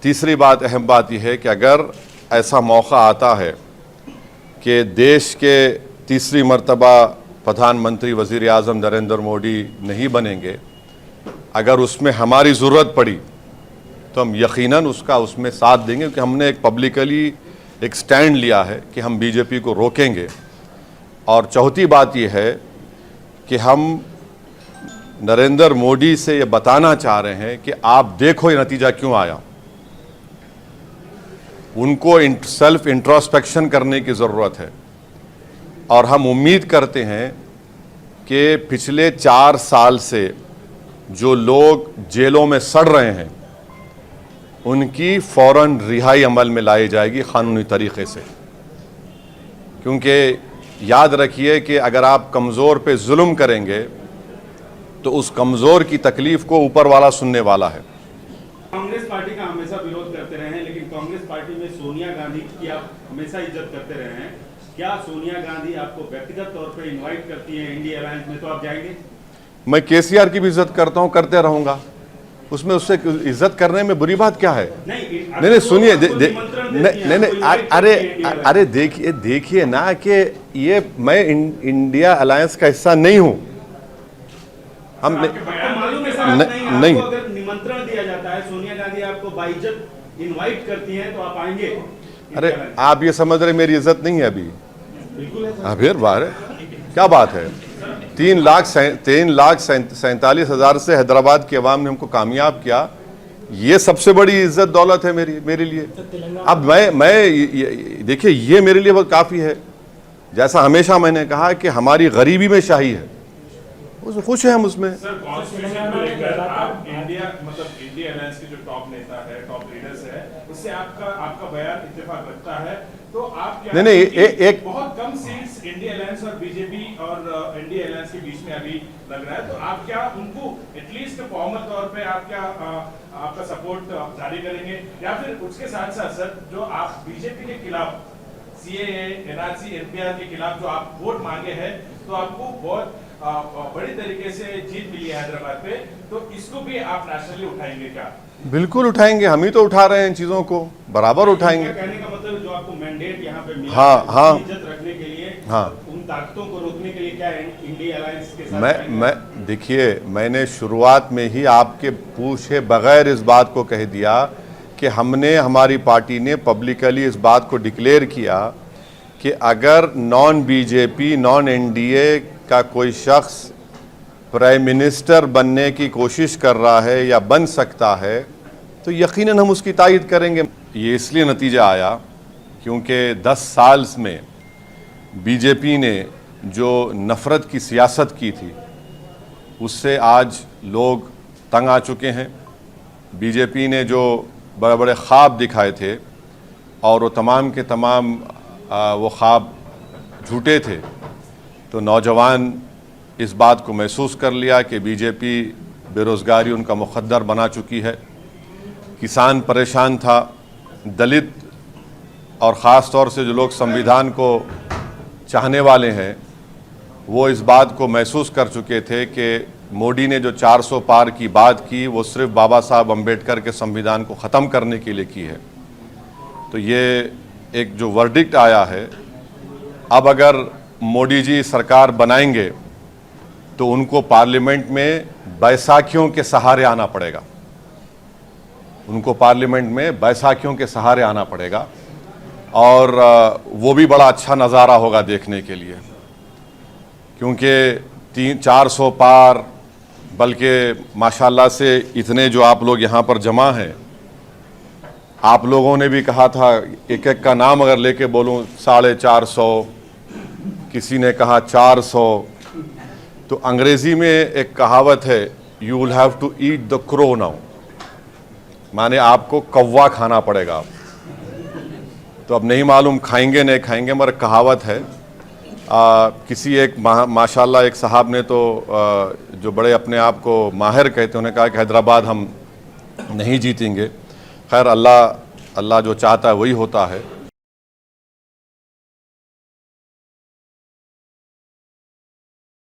तीसरी बात, अहम बात यह है कि अगर ऐसा मौका आता है कि देश के तीसरी मर्तबा प्रधानमंत्री वज़ीर आज़म नरेंद्र मोदी नहीं बनेंगे, अगर उसमें हमारी ज़रूरत पड़ी तो हम यकीनन उसमें साथ देंगे, क्योंकि हमने एक पब्लिकली एक स्टैंड लिया है कि हम बीजेपी को रोकेंगे। और चौथी बात यह है कि हम नरेंद्र मोदी से ये बताना चाह रहे हैं कि आप देखो ये नतीजा क्यों आया। उनको सेल्फ इंट्रोस्पेक्शन करने की ज़रूरत है और हम उम्मीद करते हैं कि पिछले 4 साल से जो लोग जेलों में सड़ रहे हैं उनकी फ़ौरन रिहाई अमल में लाई जाएगी क़ानूनी तरीक़े से। क्योंकि याद रखिए कि अगर आप कमज़ोर पे जुल्म करेंगे तो उस कमज़ोर की तकलीफ़ को ऊपर वाला सुनने वाला है। कांग्रेस पार्टी का हमेशा विरोध करते रहे हैं, लेकिन कांग्रेस पार्टी में सोनिया गांधी की आप हमेशा इज्जत करते रहे हैं। क्या सोनिया गांधी आपको व्यक्तिगत तौर पे इनवाइट करती हैं इंडिया अलायंस में, तो आप जाएंगे? मैं केसीआर की भी इज्जत करता हूं, करते रहूंगा। उसमें उससे इज्जत करने में बुरी बात क्या है? नहीं, सुनिए, नहीं, अरे देखिए ना कि ये मैं इंडिया अलायंस का हिस्सा नहीं हूं। हम नहीं, अगर निमंत्रण दिया जाता है, सोनिया गांधी आपको बाइज्जत इनवाइट करती हैं, तो आप आएंगे? अरे आप ये समझ रहे मेरी इज्जत नहीं है अभी? बिल्कुल है। फिर बाहर क्या बात है? 3,47,000 से हैदराबाद की आवाम ने हमको कामयाब किया। ये सबसे बड़ी इज्जत दौलत है मेरे लिए। अब मैं देखिए, ये मेरे लिए बहुत काफ़ी है। जैसा हमेशा मैंने कहा कि हमारी गरीबी में शाही है, उसमें खुश हैं हम उसमें। सर, कॉन्स्टिट्यूशन को लेकर आप इंडिया अलायंस के जो टॉप नेता है, टॉप लीडर्स है, उससे आपका बयान इत्तेफाक रखता है, तो आप क्या नहीं एक बहुत कम सीट्स इंडिया अलायंस और बीजेपी और इंडिया अलायंस के बीच में अभी लग रहा है, तो आप क्या उनको एटलीस्ट फॉर्मल तौर पे आप क्या आपका सपोर्ट जारी करेंगे, या फिर उसके साथ साथ सर जो आप बीजेपी के खिलाफ सीएए, एनआरसी, एनपीआर के खिलाफ जो आप वोट मांगे हैं, तो आपको बहुत बड़ी तरीके से जीत मिली है हैदराबाद पे, तो इसको भी आप नेशनली उठाएंगे क्या? बिल्कुल उठाएंगे, हम ही तो उठा रहे हैं इन चीज़ों को, बराबर उठाएंगे। कहने का मतलब जो आपको मैंडेट यहाँ पे मिला हाँ, इज्जत रखने के लिए, हाँ, उन ताकतों को रोकने के लिए क्या इंडिया अलायंस के साथ मैं देखिए, मैंने शुरुआत में ही आपके पूछे बगैर इस बात को कह दिया कि हमारी पार्टी ने पब्लिकली इस बात को डिक्लेयर किया कि अगर नॉन बीजेपी, नॉन एनडीए का कोई शख्स प्राइम मिनिस्टर बनने की कोशिश कर रहा है या बन सकता है तो यकीनन हम उसकी तायद करेंगे। ये इसलिए नतीजा आया क्योंकि 10 साल में बीजेपी ने जो नफ़रत की सियासत की थी उससे आज लोग तंग आ चुके हैं। बीजेपी ने जो बड़े बड़े ख्वाब दिखाए थे और वो तमाम के तमाम वो ख्वाब झूठे थे, तो नौजवान इस बात को महसूस कर लिया कि बीजेपी बेरोज़गारी उनका मुक़द्दर बना चुकी है। किसान परेशान था, दलित और ख़ास तौर से जो लोग संविधान को चाहने वाले हैं वो इस बात को महसूस कर चुके थे कि मोदी ने जो 400 पार की बात की वो सिर्फ बाबा साहब अम्बेडकर के संविधान को ख़त्म करने के लिए की है। तो ये एक जो वर्डिक्ट आया है, अब अगर मोदी जी सरकार बनाएंगे तो उनको पार्लियामेंट में बैसाखियों के सहारे आना पड़ेगा। उनको पार्लियामेंट में बैसाखियों के सहारे आना पड़ेगा और वो भी बड़ा अच्छा नज़ारा होगा देखने के लिए, क्योंकि 300-400 पार, बल्कि माशाल्लाह से इतने जो आप लोग यहाँ पर जमा हैं, आप लोगों ने भी कहा था एक एक का नाम अगर लेके बोलूँ 450, किसी ने कहा 400। तो अंग्रेज़ी में एक कहावत है, you will have to eat the crow now, माने आपको कौवा खाना पड़ेगा। तो अब नहीं मालूम खाएंगे नहीं खाएंगे, मगर कहावत है। किसी एक माशाल्लाह एक साहब ने तो जो बड़े अपने आप को माहिर कहते हैं, उन्होंने कहा कि हैदराबाद हम नहीं जीतेंगे। खैर अल्लाह जो चाहता है वही होता है।